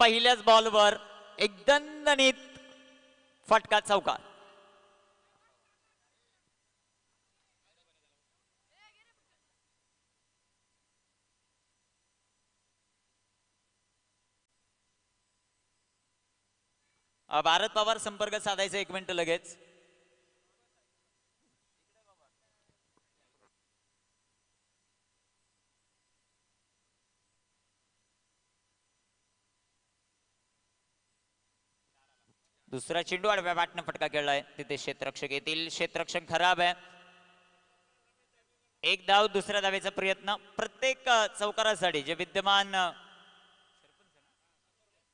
पहिल्याच बॉलवर एक दणदणीत फटका चौकार. भारत पवार संपर्क साधायचा 1 मिनिट लगेच. दुसरा चेंडू आडव्या बॅटने फटका खेळलाय, तिथे क्षेत्ररक्षक येतील. क्षेत्ररक्षक खराब आहे. एक धाव, दुसऱ्या धावेचा प्रयत्न. प्रत्येक चौकारासाठी जे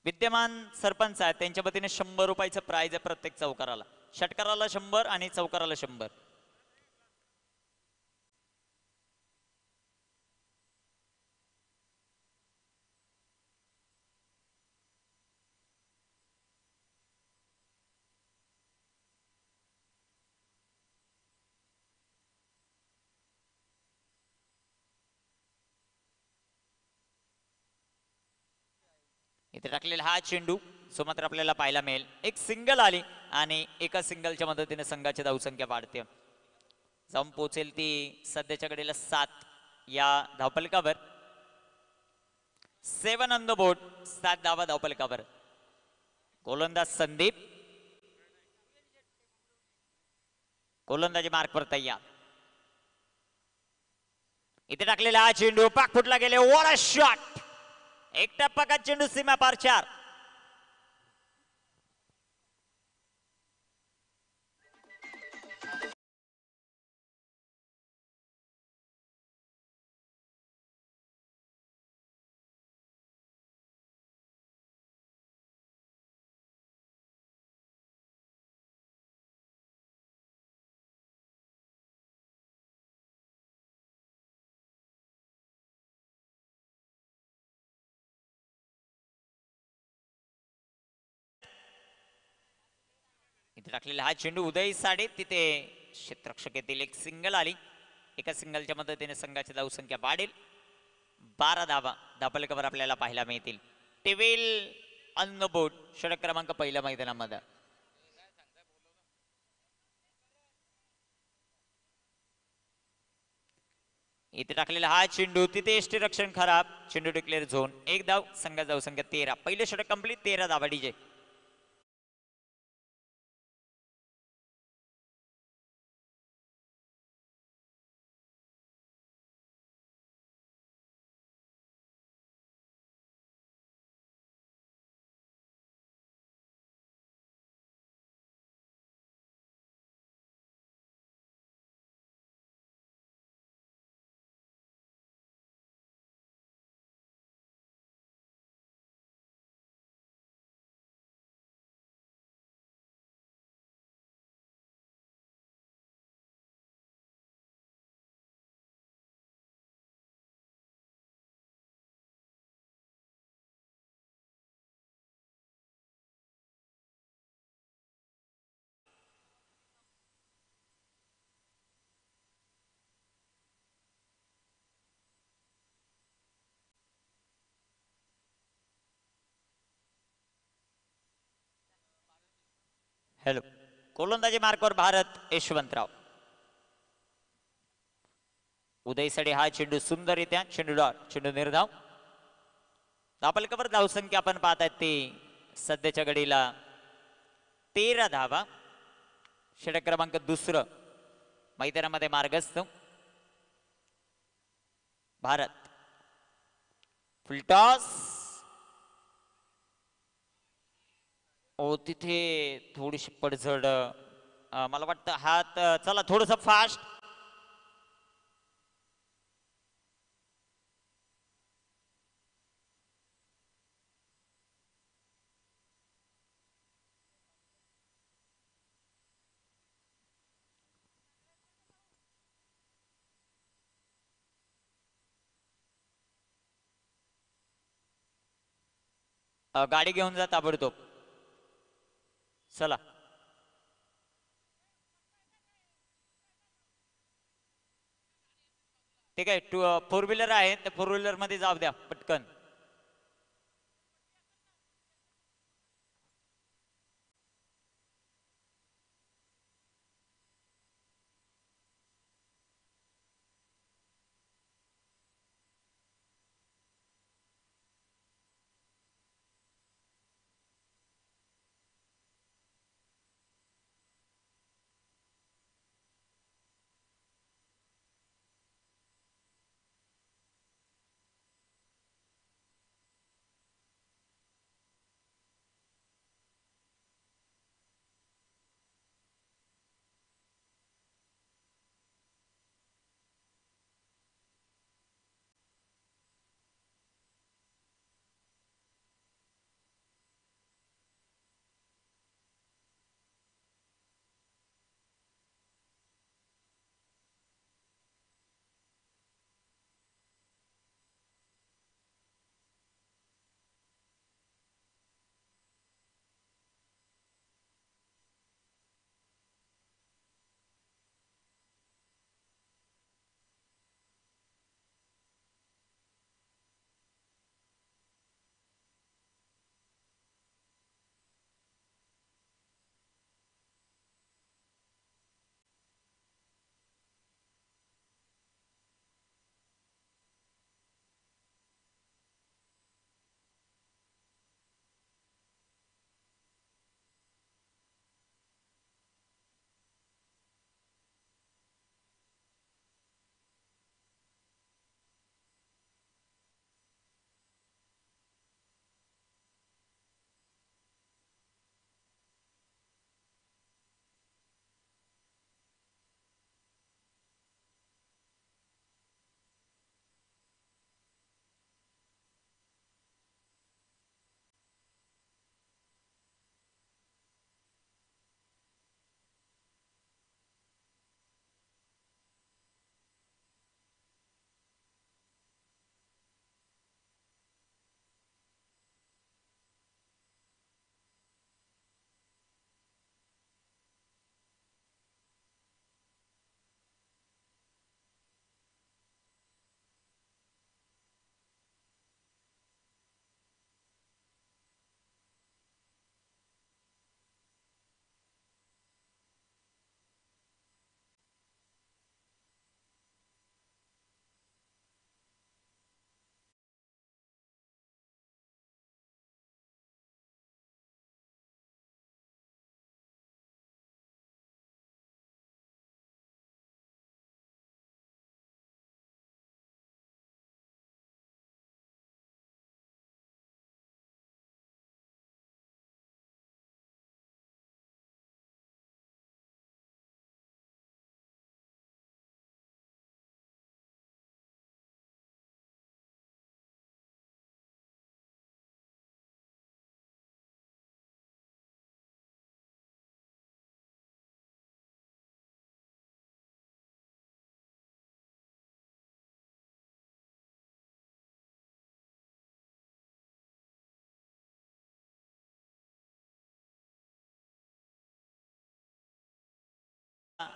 विद्यमान सरपंच आहेत त्यांच्या वतीने 100 रुपयाचं प्राइज आहे प्रत्येक चौकाराला. षटकाराला 100 आणि चौकाराला 100. इथे टाकलेला हा चेंडू सुमात्र आपल्याला पाहायला मिळेल. एक सिंगल आली आणि एका सिंगलच्या मदतीने संघाची धावसंख्या वाढते. जाऊन पोहोचेल ती सध्याच्या घडीला 7 या धावफलकावर. 7 ऑन द बोर्ड, 7 धावा धावफलकावर. गोलंदाज संदीप, गोलंदाजी मार्कवर तयार. इथे टाकलेला हा चेंडू पाक फुटला गेले. What a shot. एक टप्पा का चेंडू सीमा पार 4. इथे टाकलेला हा चेंडू उदय साडे, तिथे क्षेत्ररक्षक येतील. एक सिंगल आली. एका सिंगलच्या मदतीने संघाची धावसंख्या वाढेल. 12 धावा धावफलकावर आपल्याला पाहायला मिळतील. टेवेल ऑन द बोर्ड, षटक क्रमांक पहिल्या मैदानामध्ये. इथे टाकलेला हा चेंडू, तिथे यष्टीरक्षण खराब. चेंडू डिक्लेअर झोन. एक धाव, संघाची धावसंख्या 13. पहिले षटक कंप्लीट. 13 धावा डीजे. हॅलो. गोलंदाजी मार्कवर भारत यशवंतराव. उदय साडे हा चेंडू सुंदररित्या चेंडू निर्धाव. धावफलकावर धावसंख्या आपण पाहतायत ती सध्याच्या घडीला 13 धावा. षटक क्रमांक 2 मैदानामध्ये मार्गस्थ. भारत फुलटॉस. ओ तिथे थोडीशी पडझड. मला वाटतं हात, चला थोडस फास्ट. गाडी घेऊन जा ताबडतोब. चला. ठीक आहे. 4 व्हीलर आहे, त्या 4 व्हीलर मध्ये जाऊ द्या पटकन.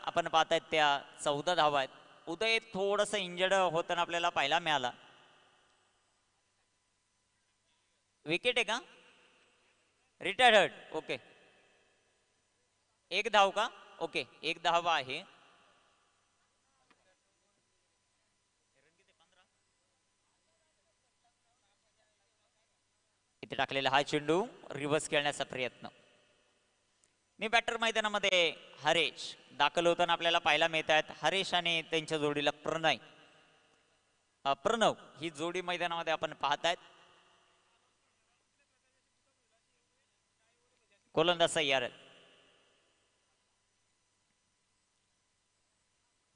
आपण पाहतायत त्या 14 धावा आहेत. उदय थोडस इंजर्ड होताना आपल्याला पाहायला मिळाला. विकेट आहे का? रिटायर्ड. ओके, एक धाव का? ओके, एक धावा आहे. इथे टाकलेला हा चेंडू रिव्हर्स खेळण्याचा प्रयत्न. मी बॅटर मैदानामध्ये हरेश दाखल होताना आपल्याला पाहायला मिळत आहेत. हरेश आणि त्यांच्या जोडीला प्रणव ही जोडी मैदानामध्ये आपण पाहतायत. गोलंदाज सय्यार.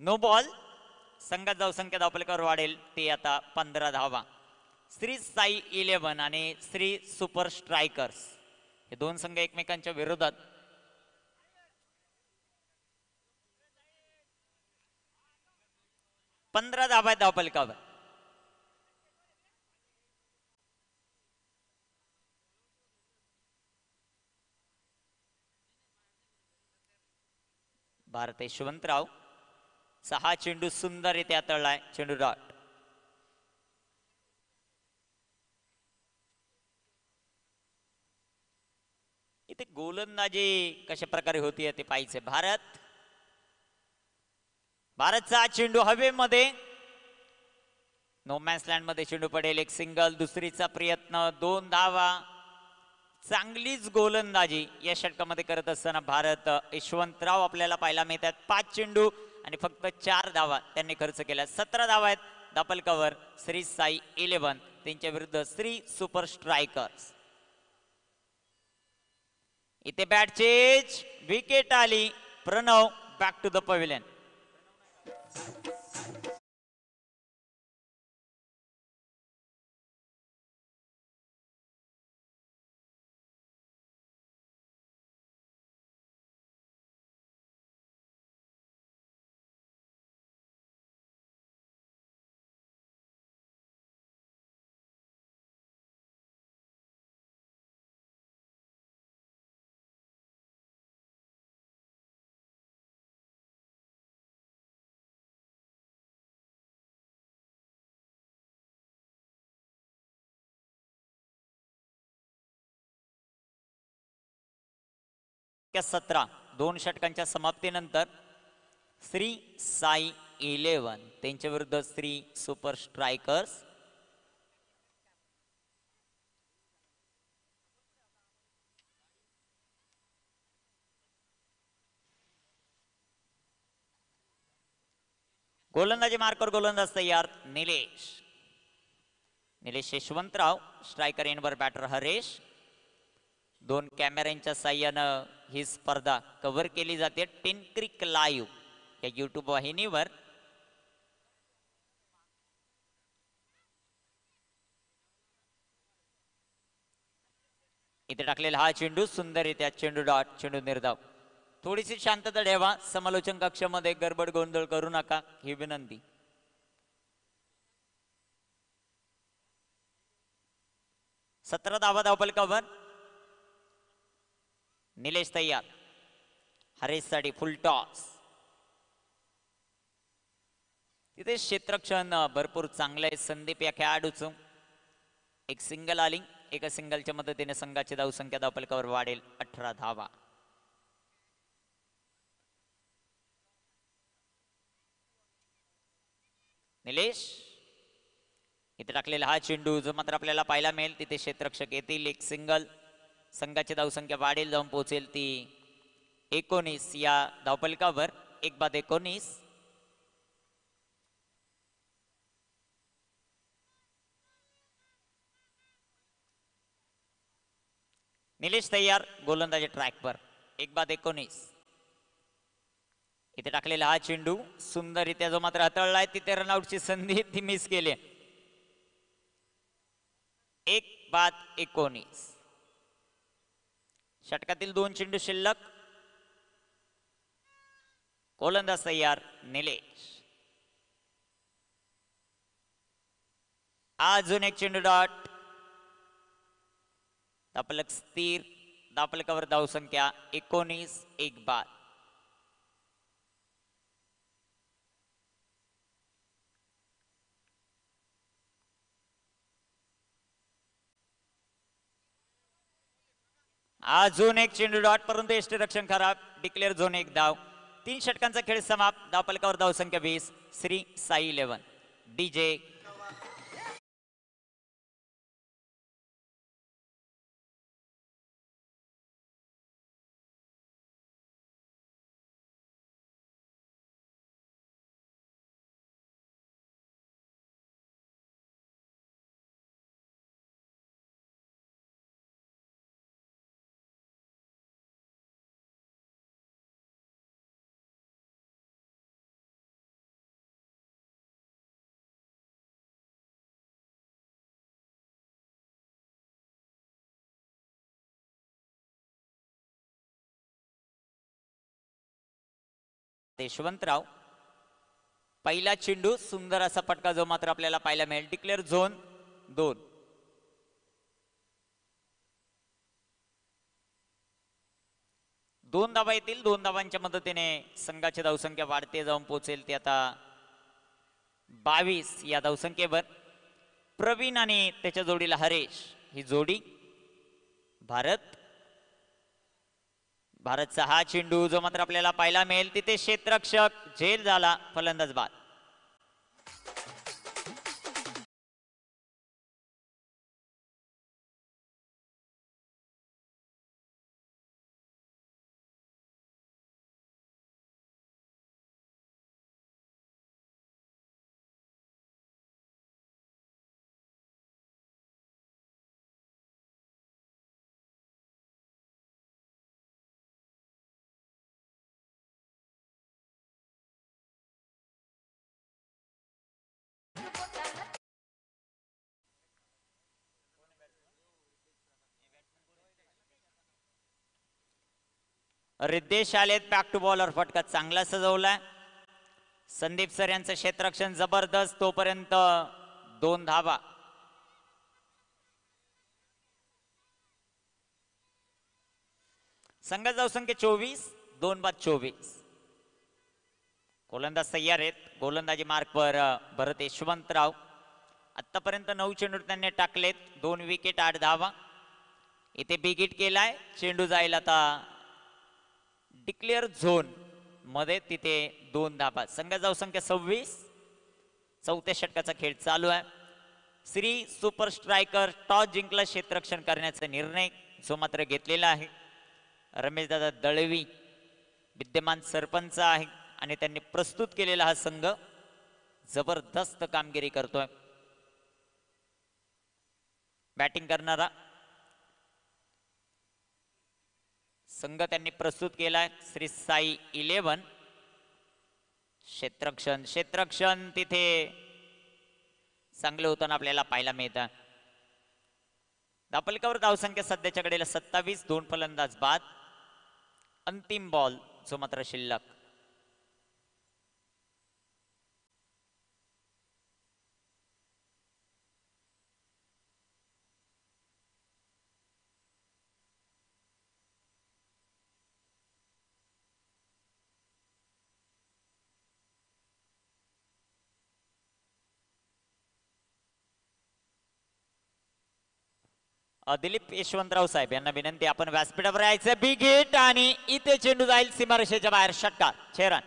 No ball. संघात जाऊ संख्या धावपलकावर वाढेल ते आता 15 धावा. श्री साई 11 आणि श्री सुपर स्ट्रायकर्स हे दोन संघ एकमेकांच्या विरोधात. पंधरा धावा धावपलकावर. भारत यशवंतराव 6 चेंडू सुंदररित्या तळलाय. चेंडू डॉट. इथे गोलंदाजी कशा प्रकारे होती ते पाहिजे. भारतचा चेंडू हवेमध्ये. नो मॅन्स लँड मध्ये चेंडू पडेल. एक सिंगल. दुसरीचा प्रयत्न. 2 धावा. चांगलीच गोलंदाजी या षटकामध्ये करत असताना भारत यशवंतराव आपल्याला पाहायला मिळतात. 5 चेंडू आणि फक्त 4 धावा त्यांनी खर्च केल्या. 17 धावा आहेत धापलकावर श्री साई 11 त्यांच्या विरुद्ध श्री सुपर स्ट्रायकर्स. इथे बॅट चेंज. विकेट आली. Pranav back to the pavilion. त्या 17 2 षटकांच्या समाप्तीनंतर श्री साई 11 त्यांच्या विरुद्ध श्री सुपर स्ट्रायकर्स. गोलंदाजी मार्कर गोलंदाज तयार. निलेश यशवंतराव स्ट्रायकर एनवर बॅटर हरेश. 2 कॅमेऱ्यांच्या साह्यानं ही स्पर्धा कव्हर केली जाते. टेन क्रिक लाईव्ह या युट्यूब वाहिनीवर. इथे टाकलेला हा चेंडू सुंदररित्या चेंडू डॉट. चेंडू निर्धाव. थोडीशी शांतता ठेवा. समालोचन कक्षामध्ये गडबड गोंधळ करू नका ही विनंती. सतरा धावा धावपलकावर. निलेश तयार. हरेश साठी फुल टॉस. तिथे क्षेत्रक्षण भरपूर चांगले. संदीप या खेळाडूचं एक सिंगल आली. एका सिंगलच्या मदतीने संघाची धावसंख्या धावपलकावर वाढेल 18 धावा. निलेश इथे टाकलेला हा चेंडू जो मात्र आपल्याला पाहायला मिळेल. तिथे क्षेत्ररक्षक येतील. एक सिंगल. संघाची धावसंख्या वाढेल. जाऊन पोहोचेल ती 19 या धावपलकावर. 1 बाद 19. निलेश तयार. गोलंदाजी ट्रॅकवर. 1 बाद 19. इथे टाकलेला हा चेंडू सुंदररित्या जो मात्र हाताळलाय. तिथे रनआउटची संधी ती मिस केली. 1 बाद 19. षटकातील 2 चेंडू शिल्लक. गोलंदाज तयार निलेश. अजून एक चेंडू डॉट. धापलक स्थिर. धापलकावर धावसंख्या 19. 1 बाद. अजून एक चेंडू डॉट, परंतु यष्टीरक्षण खराब. डिक्लेअर झोन एक धाव. 3 षटकांचा खेळ समाप्त. धावफलकावर धावसंख्या 20. श्री साई 11 डीजे. यशवंतराव पहिला चेंडू सुंदर असा पटका जो मात्र आपल्याला पाहायला मिळेल. Declare zone 2. दोन धावा येतील. 2 धावांच्या मदतीने संघाची धावसंख्या वाढते जाऊन पोहोचेल ती आता 22 या धावसंख्येवर. प्रवीण आणि त्याच्या जोडीला हरेश ही जोडी. भारतचा हा चेंडू जो मात्र आपल्याला पाहायला मिळेल तिथे क्षेत्ररक्षक झेल झाला. फलंदाज बाद. रिद्धेश आलेत. Back to bowler. फटका चांगला सजवलाय. संदीप सर यांचं क्षेत्ररक्षण जबरदस्त. तोपर्यंत 2 धावा. संघाची धावसंख्या 24. 2 बाद 24. गोलंदाज तयार आहेत. गोलंदाजी मार्कवर भरत यशवंतराव. आतापर्यंत 9 चेंडू त्यांनी टाकलेत. 2 विकेट 8 धावा. इथे बिग हिट केलाय. चेंडू जाईल आता डिक्लेअर झोन मध्ये. तिथे 2 धावा. संघाची धावसंख्या 26. 4थ्या षटकाचा खेळ चालू आहे. श्री सुपर स्ट्रायकर टॉस जिंकला. क्षेत्ररक्षण करण्याचा निर्णय जो मात्र घेतलेला आहे. रमेशदादा दळवी विद्यमान सरपंच आहे आणि त्यांनी प्रस्तुत केलेला हा संघ जबरदस्त कामगिरी करतोय. बॅटिंग करणारा संघ त्यांनी प्रस्तुत केलाय. श्री साई 11. क्षेत्ररक्षण तिथे चांगलं होताना आपल्याला पाहायला मिळतं. धावफलकावर धावसंख्या सध्याच्या घडीला 27. 2 फलंदाज बाद. अंतिम बॉल जो मात्र शिल्लक. दिलीप यशवंतराव साहेब यांना विनंती, आपण व्यासपीठावर यायचं. बिग हिट आणि इथे चेंडू जाईल सीमारेषेच्या बाहेर. षटकार. 6 रन.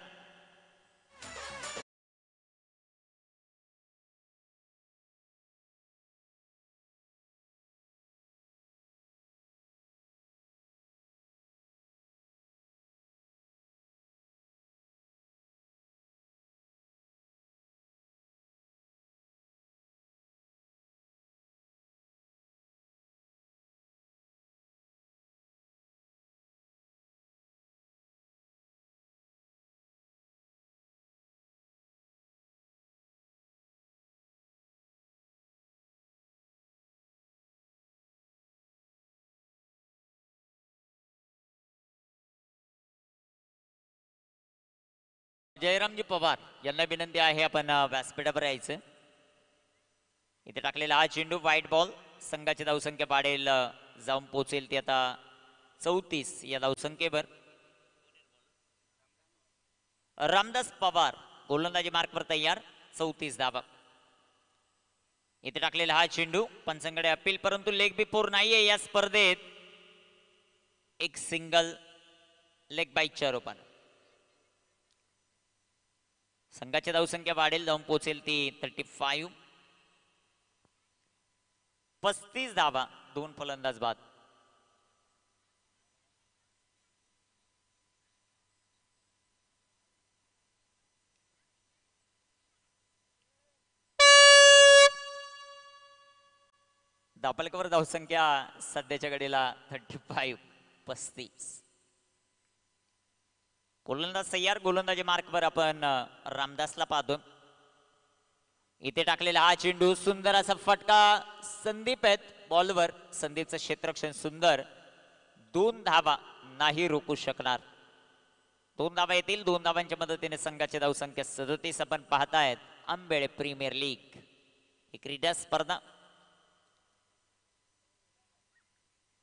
जयरामजी पवार यांना विनंती आहे, आपण व्यासपीठावर यायचं. इथे टाकलेला हा चेंडू व्हाईट बॉल. संघाची धावसंख्या वाढेल जाऊन पोहोचेल ती आता 34 या धावसंख्येवर. रामदास पवार गोलंदाजी मार्कवर तयार. 34 धावा. इथे टाकलेला हा चेंडू पंचांकडे अपील, परंतु लेग बिफोर नाहीये या स्पर्धेत. एक सिंगल लेग बाईकच्या रूपानं. संघाची धावसंख्या वाढेल, जाऊन पोहोचेल ती 35. 35 धावा, 2 फलंदाज बाद. धापलकावर धावसंख्या सध्याच्या घडीला 35. गोलंदाज तयार. गोलंदाजी मार्कवर आपण रामदासला पाहतो. इथे टाकलेला हा चेंडू, सुंदर असा फटका. संदीप आहेत बॉलवर. संदीपचं क्षेत्ररक्षण सुंदर. 2 धावा नाही रोखू शकणार. 2 धावा येतील. 2 धावांच्या मदतीने संघाची धावसंख्या 37 आपण पाहतायत. आंबेळे प्रीमियर लीग ही क्रीडा स्पर्धा.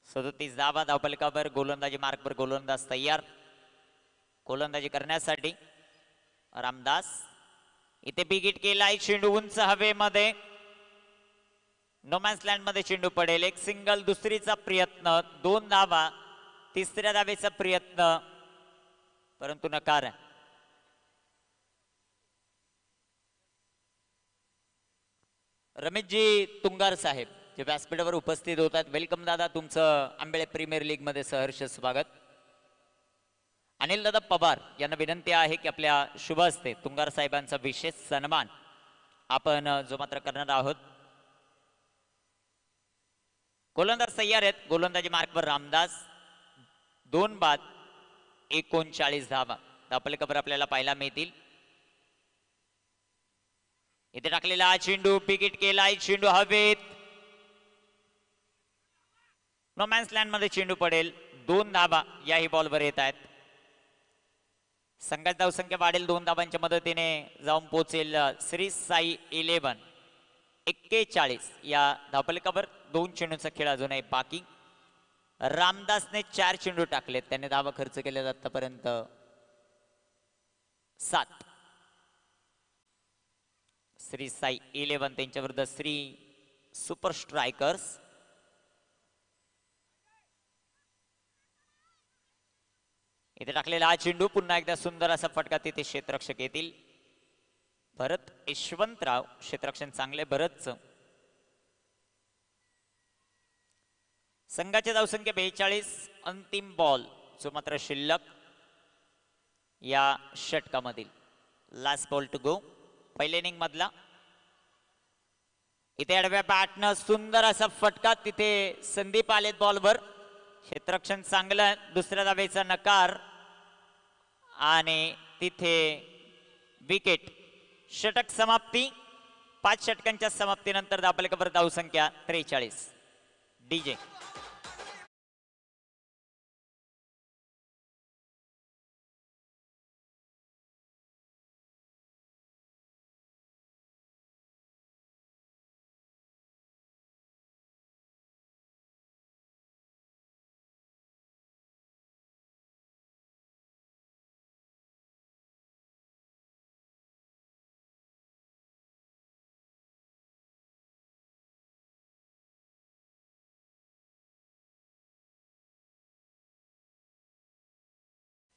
37 धावा धावपलकावर. गोलंदाजी मार्कवर गोलंदाज तयार गोलंदाजी करण्यासाठी. रामदास इथे बिगिट केलाय. चेंडू उंच हवेमध्ये. नोमॅन्स लँड मध्ये चेंडू पडेल. एक सिंगल. दुसरीचा प्रयत्न. 2 धावा. तिसऱ्या धावेचा प्रयत्न, परंतु नकार. रमेशजी तुंगार साहेब जे व्यासपीठावर उपस्थित होतात, वेलकम दादा. तुमचं आंबेळे प्रीमियर लीग मध्ये सहर्ष स्वागत. अनिल दादा पवार यांना विनंती आहे की आपल्या शुभ हस्ते तुंगार साहेबांचा विशेष सन्मान आपण जो मात्र करणार आहोत. गोलंदाज तयार आहेत. गोलंदाजी मार्कवर रामदास. 2 बाद, 39 धावा धापलकावर आपल्याला पाहायला मिळतील. इथे टाकलेला हा चेंडू, बिगिट केलाय. चेंडू हवेत. नोमॅन्स लँड मध्ये चेंडू पडेल. 2 धावा याही बॉलवर येत आहेत. संघाची धावसंख्या वाढेल. 2 धावांच्या मदतीने जाऊन पोहोचेल श्री साई 11. 41 या धावपलकावर. 2 चेंडूंचा खेळ अजूनही बाकी. रामदासने 4 चेंडू टाकलेत. त्याने धावा खर्च केले आतापर्यंत 7. श्री साई 11 त्यांच्या विरुद्ध श्री सुपर स्ट्रायकर्स. इथे टाकलेला हा चेंडू, पुन्हा एकदा सुंदर असा फटका. तिथे क्षेत्ररक्षक येतील. भरत यशवंतराव. क्षेत्ररक्षण चांगले भरतचं. संघाची धावसंख्या 42. अंतिम बॉल जो मात्र शिल्लक या षटकामधील. लास्ट बॉल टू गो पहिल्या इनिंग मधला. इथे आडव्या बॅटनं सुंदर असा फटका. तिथे संदीप आलेत बॉलवर. क्षेत्ररक्षण चांगलं. दुसऱ्या धावेचा नकार आणि तिथे विकेट. षटक समाप्ती. 5 षटकांच्या समाप्तीनंतर धापलकावर धावसंख्या 43. डीजे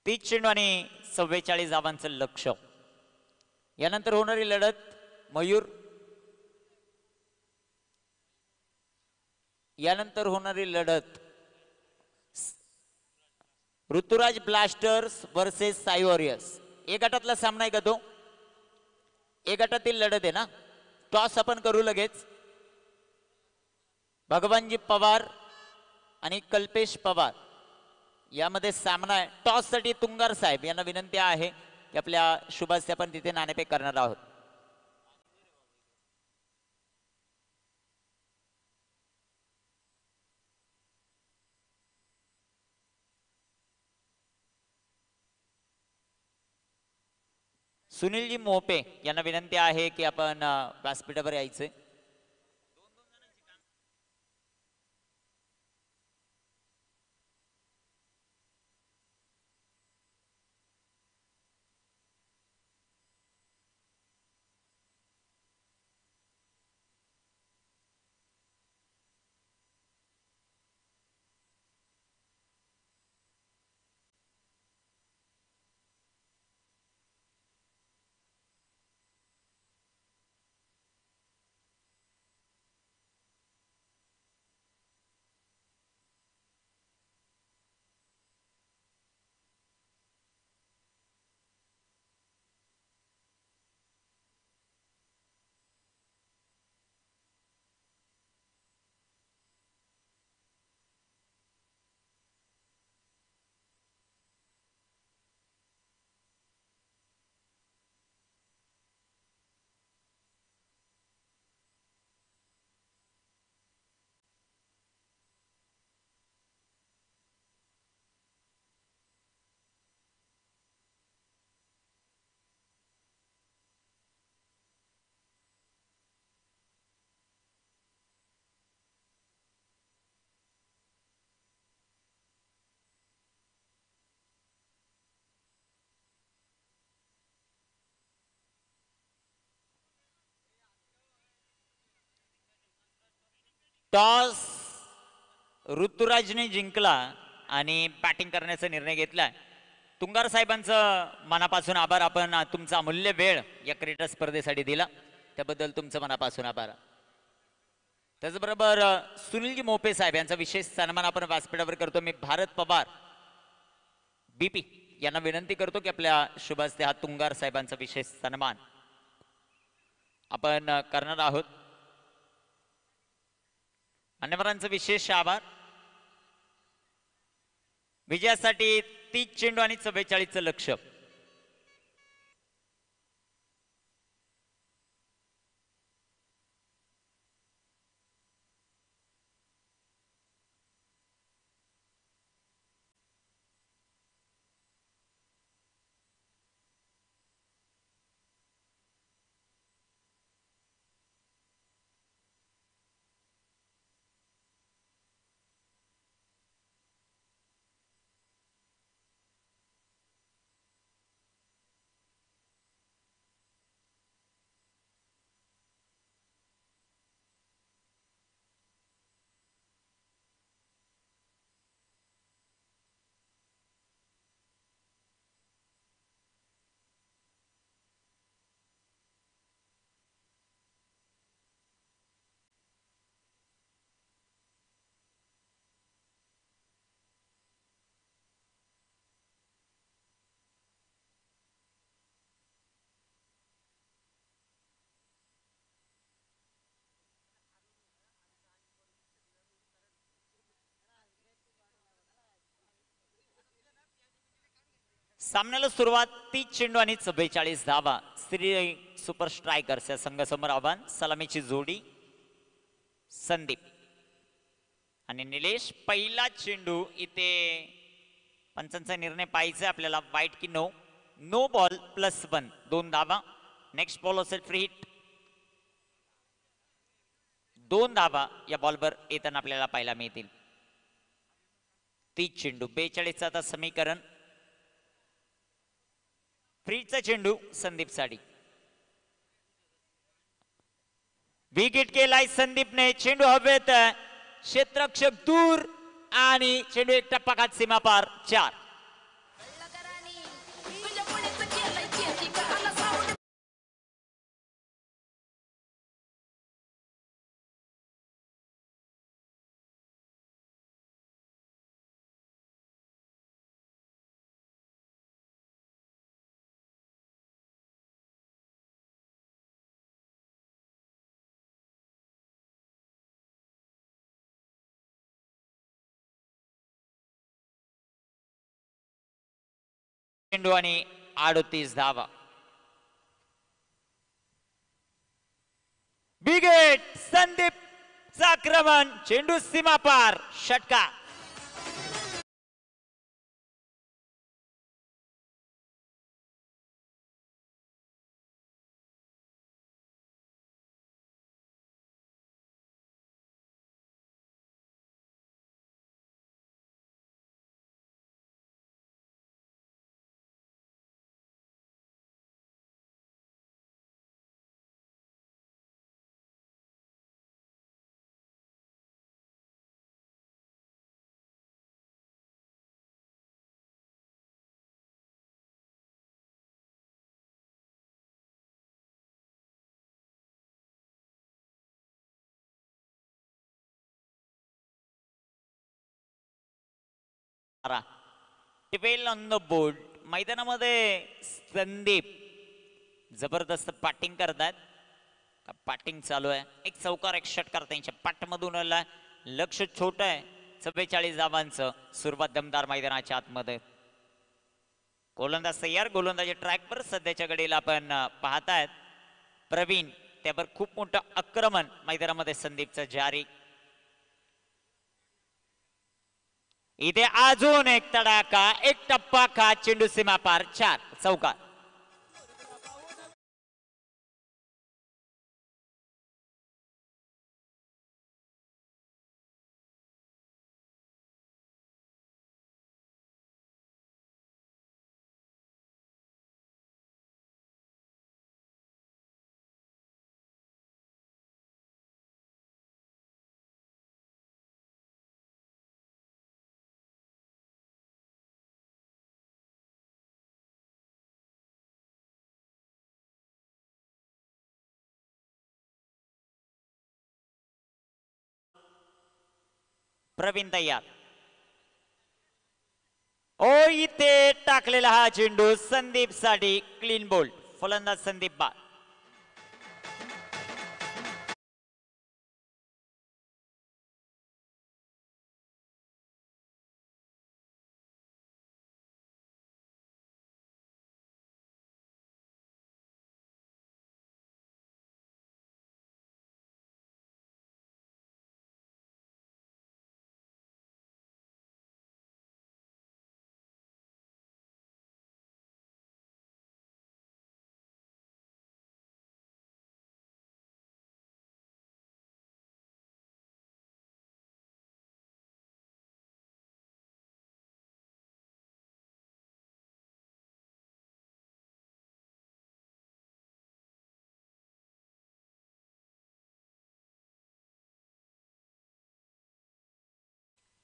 तीस चेंडू आणि 44 धावांचं लक्ष. यानंतर होणारी लढत मयूर. यानंतर होणारी लढत Rituraj blasters versus Sai warriors. एक गटातला सामना आहे का तो? एक गटातील लढत आहे ना. टॉस आपण करू लगेच. भगवानजी पवार आणि कल्पेश पवार यामध्ये सामना आहे. टॉस साठी तुंगार साहेब यांना विनंती आहे की आपल्या शुभास्ते आपण तिथे नाणेफेक करणार आहोत. सुनीलजी मोपे यांना विनंती आहे की आपण व्यासपीठावर यायचे. टॉस ऋतुराजने जिंकला आणि बॅटिंग करण्याचा निर्णय घेतलाय. तुंगार साहेबांचं मनापासून आभार. आपण तुमचा अमूल्य वेळ या क्रिकेट स्पर्धेसाठी दिला त्याबद्दल तुमचं मनापासून आभार. त्याचबरोबर सुनीलजी मोपे साहेब यांचा विशेष सन्मान आपण व्यासपीठावर करतो. मी भारत पवार बीपी यांना विनंती करतो की आपल्या शुभ हस्ते हा तुंगार साहेबांचा विशेष सन्मान आपण करणार आहोत. मान्यवरांचं विशेष आभार. विजयासाठी 30 चेंडू आणि 44चं लक्ष्य. सामन्याला सुरुवात 30 चेंडू आणि 44 धावा. श्री सुपर स्ट्रायकर्स या संघासमोर आव्हान. सलामीची जोडी संदीप आणि निलेश. पहिला चेंडू इथे पंचांचा निर्णय पाहिजे आपल्याला. वाईट की नो. नो बॉल +1 2 धावा. नेक्स्ट बॉल असेल फ्री हिट 2 धावा या बॉलवर येताना आपल्याला पाहायला मिळतील. 30 चेंडू 42 आता समीकरण. फ्रीचा चेंडू संदीप साठी. विकेट केलाय संदीपने. चेंडू हवेत. क्षेत्ररक्षक दूर आणि चेंडू एक टप्पा खात सीमा पार. 4. चेंडू आणि 38 धावा. बिगेट संदीप आक्रमण. चेंडू सीमा पार. षटकार. टिपेल ऑन द बोर्ड. मैदानामध्ये संदीप जबरदस्त पाटिंग करतात. पाटिंग चालू आहे. एक चौकार एक षटकार त्यांच्या पाठमधून आला. लक्ष छोट आहे. 44 धावांचं. सुरुवात दमदार मैदानाच्या आतमध्ये. गोलंदाज तयार. गोलंदाजी ट्रॅकवर सध्याच्या घडीला आपण पाहतायत. प्रवीण त्यावर खूप मोठं आक्रमण मैदानामध्ये संदीपचं जारी. इथे अजून एक तडाखा. एक टप्पा खा. चेंडू सीमा पार. 4. चौकार. प्रवीण तयार. ओ इथे टाकलेला हा चेंडू संदीप साठी क्लीन बोल्ड. फलंदाज संदीप बाद.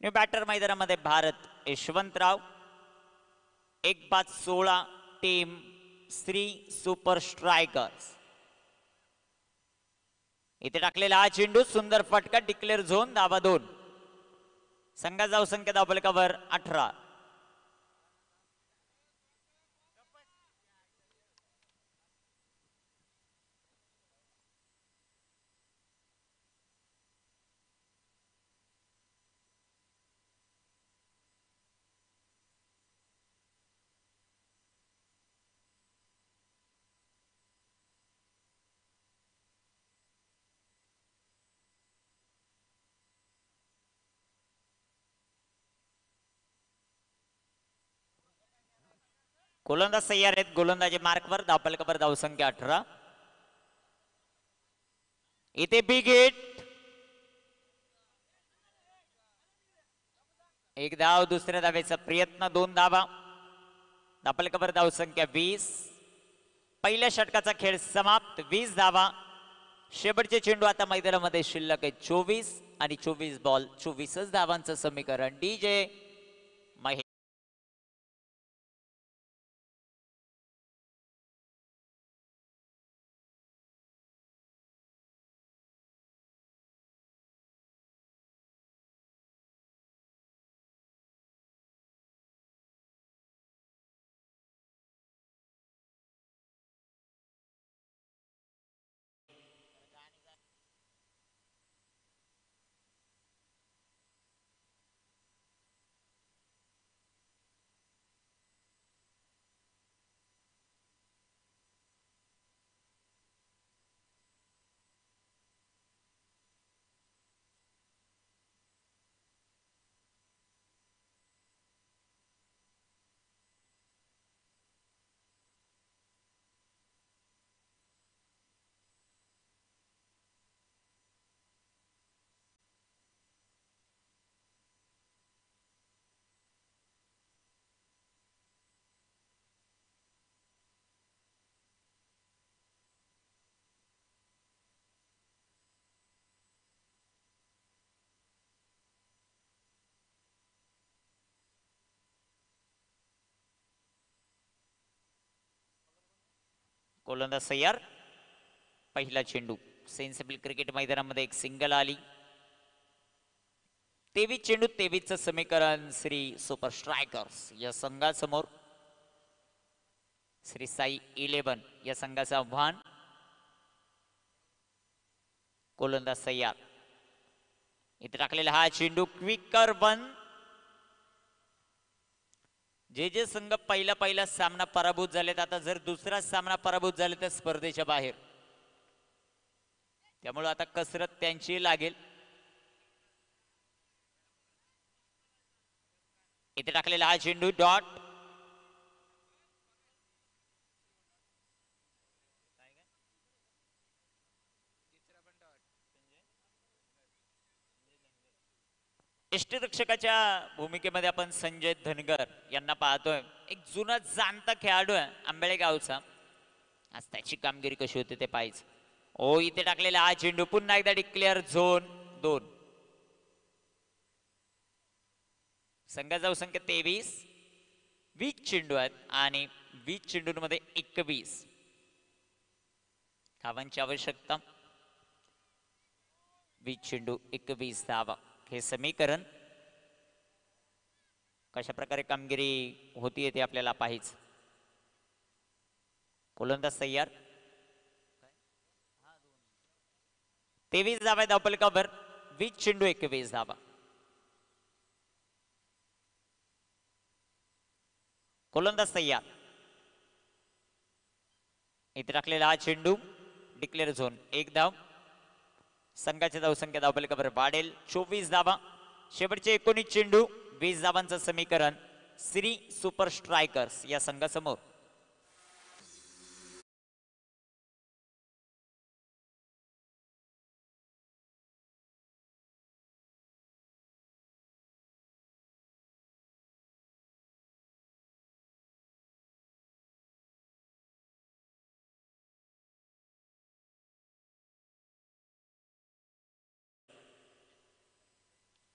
न्यू बॅटर मैदानामध्ये Bharat Yashwantrao. 1-16 team Shri super strikers. इथे टाकलेला हा चेंडू सुंदर फटका. Declare zone. धावा 2. संघाचा धावसंख्या धावफलकावर 18. गोलंदाज तयार आहेत. गोलंदाजी मार्कवर. धावफलकावर धावसंख्या 18. इथे बिग हिट. 1 धाव. दुसऱ्या धावेचा प्रयत्न. 2 धावा. धावफलकावर धावसंख्या 20. पहिल्या षटकाचा खेळ समाप्त. 20 धावा. शेवटचे चेंडू आता मैदानामध्ये शिल्लक आहे 24 आणि 24 बॉल 24च धावांचं समीकरण. डीजे महेश. गोलंदाज तयार. पहिला चेंडू. सेन्सिबल क्रिकेट मैदानामध्ये एक सिंगल आली. 23 चेंडू 23चं समीकरण श्री सुपर स्ट्रायकर्स या संघासमोर. श्री साई 11 या संघाचं आव्हान. गोलंदाज तयार. इथे टाकलेला हा चेंडू क्विकर 1. जे संघ पहिला सामना पराभूत झालेत, आता जर दुसरा सामना पराभूत झाले तर स्पर्धेच्या बाहेर. त्यामुळे आता कसरत त्यांची लागेल. इथे टाकलेला हा चेंडू डॉट. यष्टीरक्षकाच्या भूमिकेमध्ये आपण संजय धनगर यांना पाहतोय. एक जुना जाणता खेळाडू आहे आंबेळे गावचा. आज त्याची कामगिरी कशी होते ते पाहायचं. ओ इथे टाकलेला हा चेंडू पुन्हा एकदा डिक्लेअर झोन 2. संघाचा धावसंख्या 23. 20 चेंडू आहेत आणि 20 चेंडूंमध्ये 21 धावांची आवश्यकता. 20 चेंडू 21 धावा हे समीकरण कशा प्रकारे कामगिरी होतीये ते आपल्याला पाहायचं. गोलंदाज तयार. 23 धावा धावपलकावर 20 चेंडू 21 धावा. गोलंदाज तयार. इथे टाकलेला हा चेंडू डिक्लेअर झोन. 1 धाव. संघाची धावसंख्या धावपलकावर वाढेल 24 धावा. शेवटचे 19 चेंडू 20 धावांचं समीकरण श्री सुपर स्ट्रायकर्स या संघासमोर.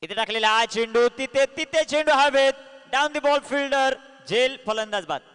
इथे टाकलेला हा चेंडू तिथे तिथे चेंडू हवेत. डाऊन द बॉल फिल्डर जेल. फलंदाज बाद.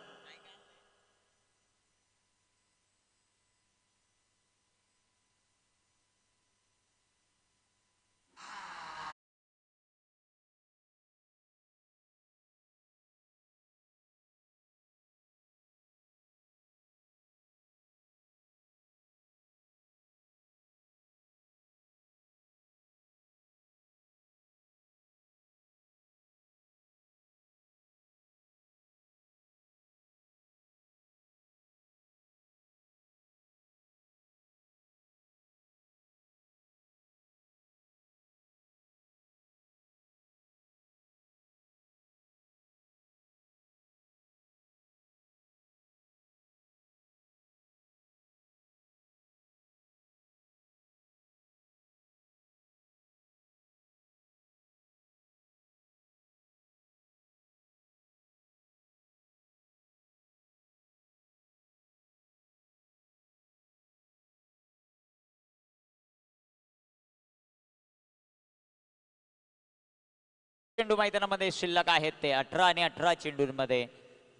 चेंडू मैदानामध्ये शिल्लक आहेत ते 18 आणि 18 चेंडूंमध्ये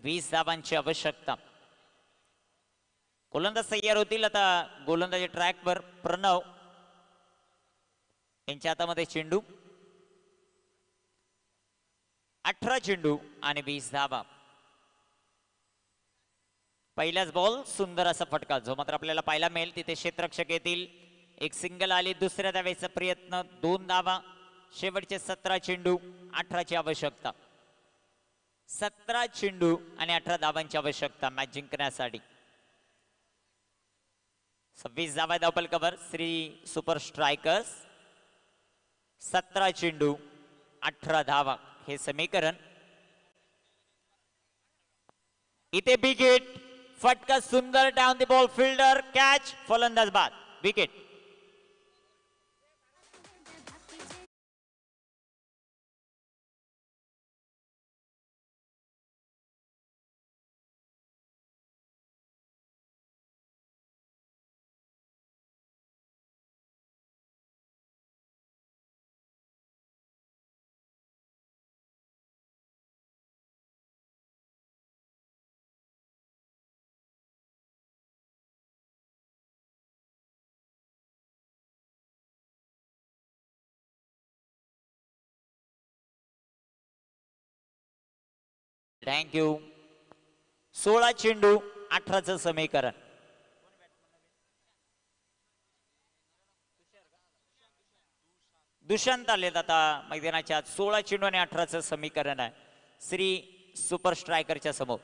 20 धावांची आवश्यकता. गोलंदाज तयार होतील. आता गोलंदाजी ट्रॅकवर प्रणव यांच्या हातामध्ये चेंडू. 18 चेंडू आणि 20 धावा. पहिलाच बॉल सुंदर असा फटका जो मात्र आपल्याला पाहायला मिळेल. तिथे क्षेत्ररक्षक येतील. एक सिंगल आली. दुसऱ्या धावेचा प्रयत्न 2 धावा. शेवटचे 17 चेंडू 18 ची आवश्यकता. 17 चेंडू आणि 18 धावांची आवश्यकता मॅच जिंकण्यासाठी. 26 धावा धावपलकावर श्री सुपर स्ट्रायकर्स. 17 चेंडू 18 धावा हे समीकरण. इथे विकेट. फटका सुंदर. Down the ball fielder catch. फलंदाज बाद. विकेट. थँक्यू. 16 चेंडू 18चं समीकरण. दुष्यंत आलेत आता मैदानाच्या. 16 चेंडू आणि 18चं समीकरण आहे श्री सुपर स्ट्रायकरच्या समोर.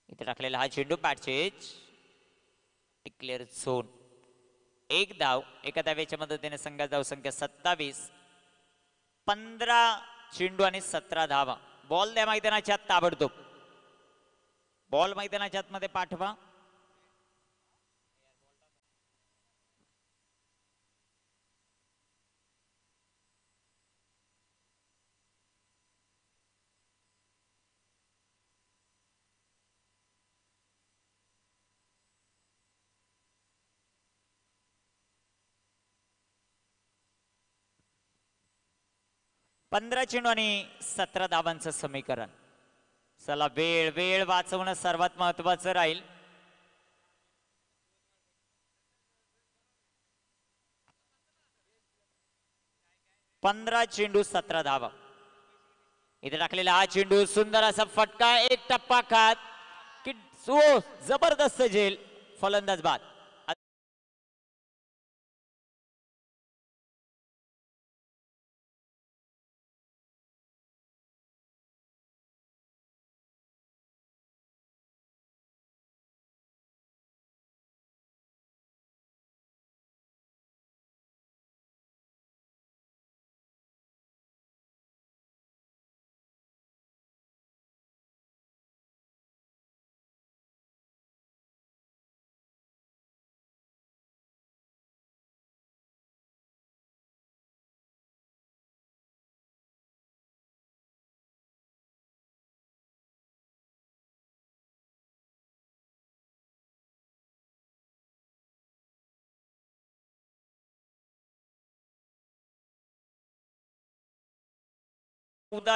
इथे टाकलेला हा चेंडू बॅटचेज. Declare zone. 1 धाव. एका धावेच्या मदतीने संघाची धावसंख्या 27. 15 चेंडू आणि 17 धावा. बॉल द्या मैदानाच्या आत ताबडतोब. बॉल मैदानाच्या आतमध्ये पाठवा. पंधरा चेंडू आणि 17 धावांचं समीकरण. चला वेळ वेळ वाचवणं सर्वात महत्वाचं राहील. पंधरा चेंडू 17 धावा. इथे टाकलेला हा चेंडू सुंदर असा फटका, एक टप्पा खात की जबरदस्त झेल, फलंदाज बाद.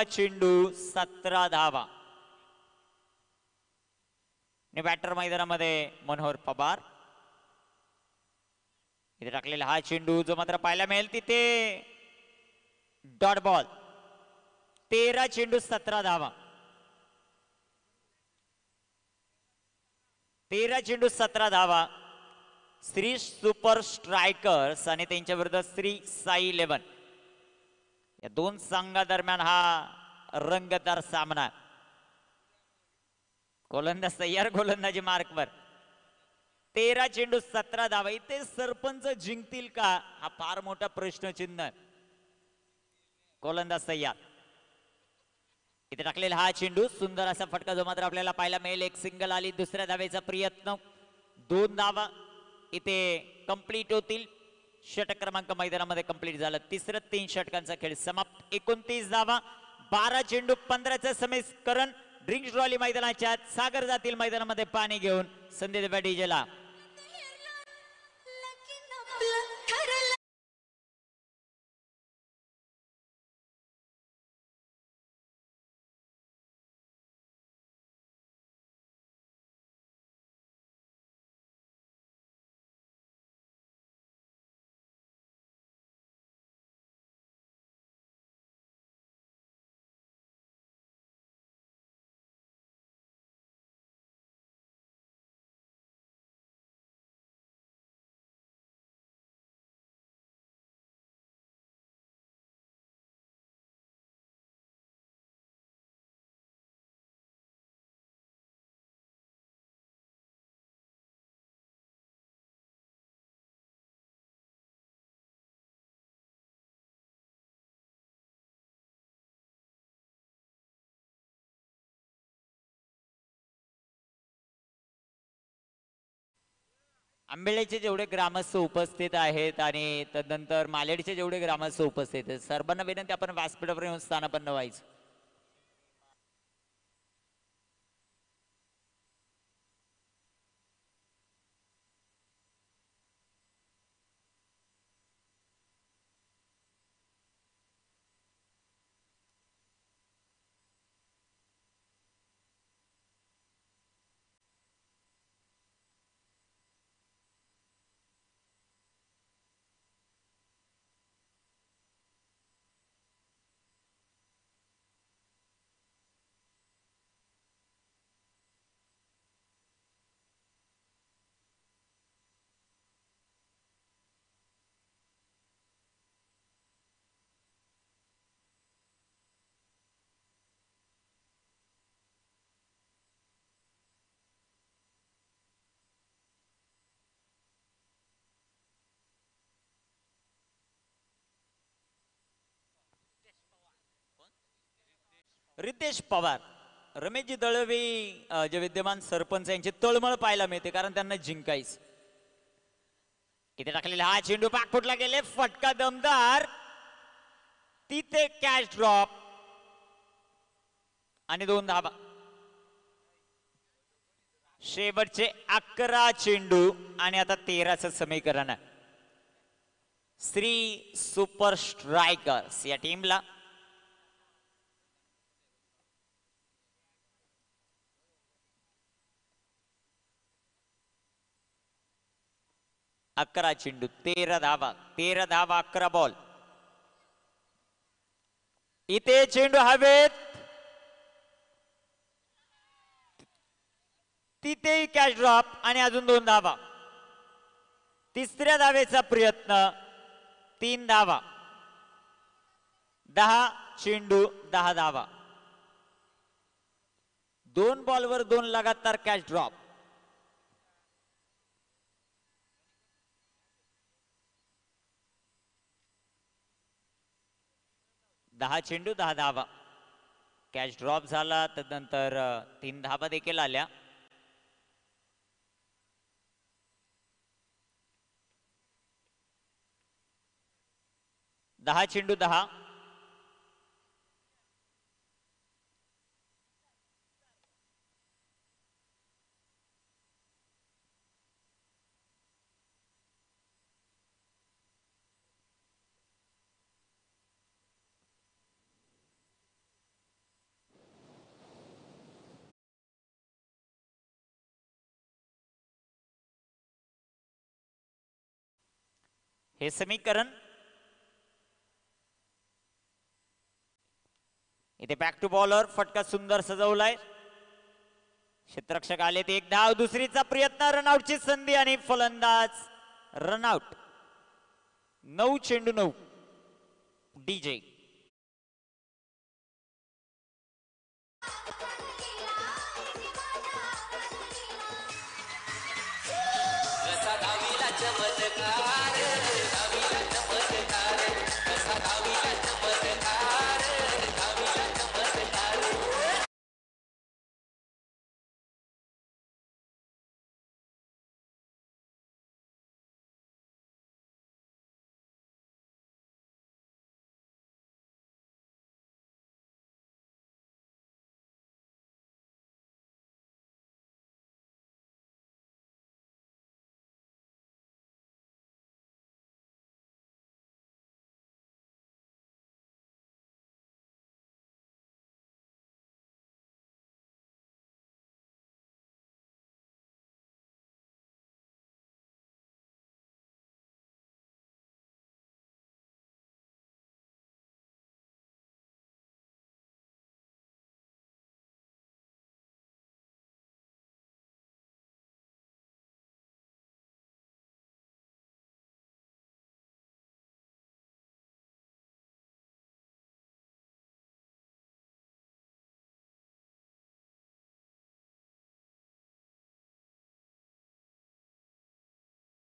चेंडू 17 धावा. बॅटर मैदानामध्ये मनोहर पवार. इथे टाकलेला हा चेंडू जो मात्र पाहायला मिळेल तिथे डॉट बॉल. 13 चेंडू 17 धावा. 13 चेंडू 17 धावा. श्री सुपर स्ट्रायकर्स आणि त्यांच्या विरुद्ध श्री साई 11. या दोन संघादरम्यान हा रंगतदार सामना. गोलंदाज तयार, गोलंदाजी मार्कवर. 13 चेंडू 17 धावा. इथे सरपंच जिंकतील का हा फार मोठा प्रश्नचिन्ह. गोलंदाज तयार. इथे टाकलेला हा चेंडू सुंदर असा फटका जो मात्र आपल्याला पाहायला मिळेल. एक सिंगल आली. दुसऱ्या धावेचा प्रयत्न. 2 धावा इथे कंप्लीट होतील. षटक क्रमांक मैदानामध्ये कंप्लीट झालं. तिसरं 3 षटकांचा खेळ समाप्त. 29 धावा. 12 चेंडू 15चं समीकरण. ड्रिंक्स ट्रॉली मैदानाच्या सागर जातील मैदानामध्ये पाणी घेऊन संधी डीजेला. आंबेळेचे जेवढे ग्रामस्थ उपस्थित आहेत आणि तदनंतर मालेडचे जेवढे ग्रामस्थ उपस्थित आहेत सर्वांना विनंती आपण व्यासपीठावर येऊन स्थानापन्न व्हायचं. रितेश पवार, रमेशजी दळवी जे विद्यमान सरपंच यांची तळमळ पाहायला मिळते कारण त्यांना जिंकायचं. इथे टाकलेला हा चेंडू बॅकफुटला गेले. फटका दमदार. तिथे कॅच ड्रॉप आणि 2 धावा. शेवटचे 11 चेंडू आणि आता 13चं समीकरण. श्री सुपर स्ट्रायकर्स या टीमला अकरा चेंडू 13 धावा. 11 बॉल. इथे चेंडू हवेत. तिथेही कॅच ड्रॉप आणि अजून 2 धावा. तिसऱ्या धावेचा प्रयत्न, 3 धावा. 10 चेंडू 10 धावा. 2 बॉलवर 2 लगातार कॅच ड्रॉप. दहा चेंडू 10 धावा. कॅच ड्रॉप झाला त्यानंतर 3 धावा देखील आल्या. दहा चेंडू 10. हे समीकरण इथे बॅक टू बॉलर, फटका सुंदर सजवलाय. क्षेत्ररक्षक आले ते 1 धाव. दुसरीचा प्रयत्न, रनआउटची संधी आणि फलंदाज रनआउट. 9 चेंडू 9. डीजे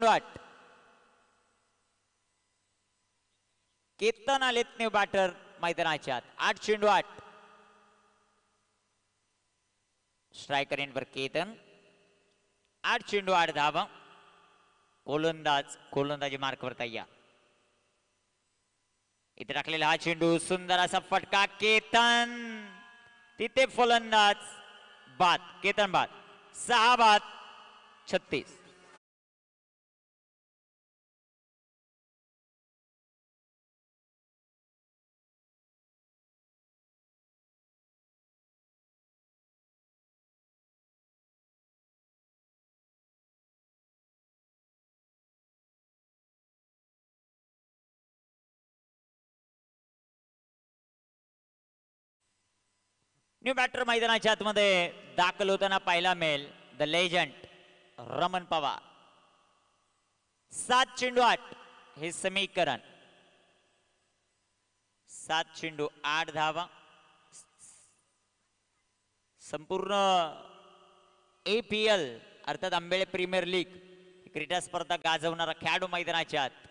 वाट. केतन आलेत न्यू बॅटर मैदानाच्या आत. 8 चेंडू 8. स्ट्रायकर एंडवर केतन. 8 चेंडू 8 धावा. गोलंदाजी मार्कवर तयार. इथे टाकलेला हा चेंडू, सुंदर असा फटका. केतन तिथे फलंदाज बाद. केतन बाद. 6 बाद 36. न्यू बॅटर मैदानाच्या आतमध्ये दाखल होताना पाहायला मिळेल द लेजंड रमन पवार. 7 चेंडू 8 हे समीकरण. 7 चेंडू 8 धावा. संपूर्ण APL अर्थात आंबेळे प्रीमियर लीग क्रीडा स्पर्धा गाजवणारा खेळाडू मैदानाच्या आत.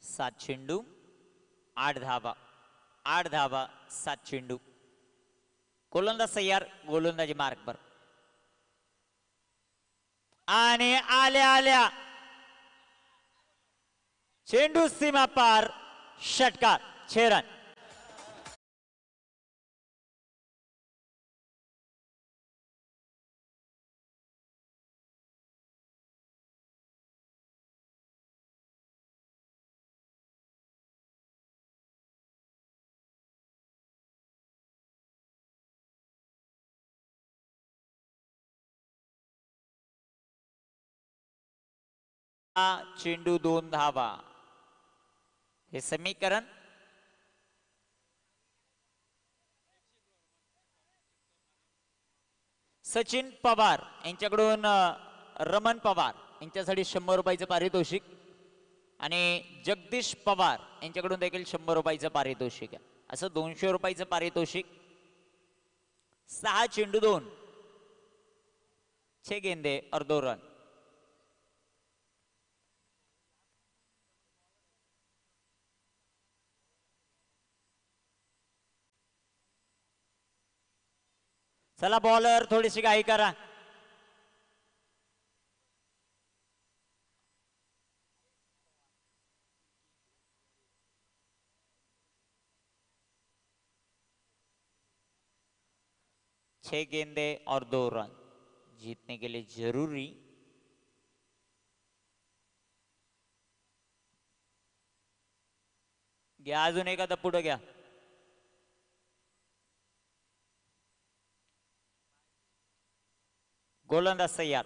सात चेंडू 8 धावा. 8 धावा 7 चेंडू. गोलंदाज तयार. गोलंदाजी मार्कवर आणि आल्या आल्या चेंडू सीमा पार. षटकार. 6 रन. चेंडू 2 धावा हे समीकरण सचिन पवार यांच्याकडून रमण पवार यांच्यासाठी 100 रुपयाचं पारितोषिक आणि जगदीश पवार यांच्याकडून देखील 100 रुपयाचं पारितोषिक आहे. असं 200 रुपयाचं पारितोषिक. 6 चेंडू 2 6 गेंदे और 2 रन. चला बॉलर थोडीशी घाई करा. छह गेंदे और 2 रन जीतने के लिए जरूरी. घ्या अजून एखादा पुढे घ्या. गोलंदाज तयार.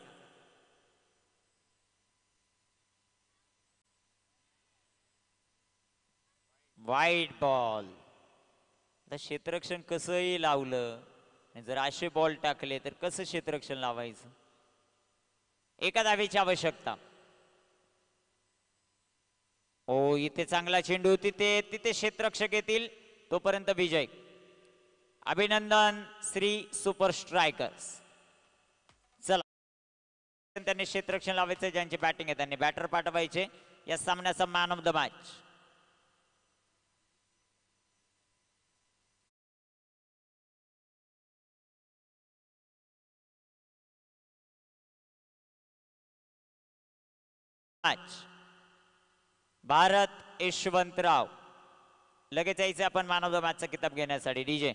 वाईट बॉल. क्षेत्ररक्षण कसंही लावलं जर असे बॉल टाकले तर कसं क्षेत्ररक्षण लावायचं. एका धावेची आवश्यकता. ओ इथे चांगला चेंडू तिथे क्षेत्ररक्षक येतील तोपर्यंत विजय. अभिनंदन श्री सुपर स्ट्रायकर्स. चला त्यांनी क्षेत्ररक्षण लावायचं. ज्यांची बॅटिंग आहे त्यांनी बॅटर पाठवायचे. या सामन्याचा man of the match Bharat Yashwantrao. लगेच यायचं आपण मॅन ऑफ द मॅचचा किताब घेण्यासाठी. डीजे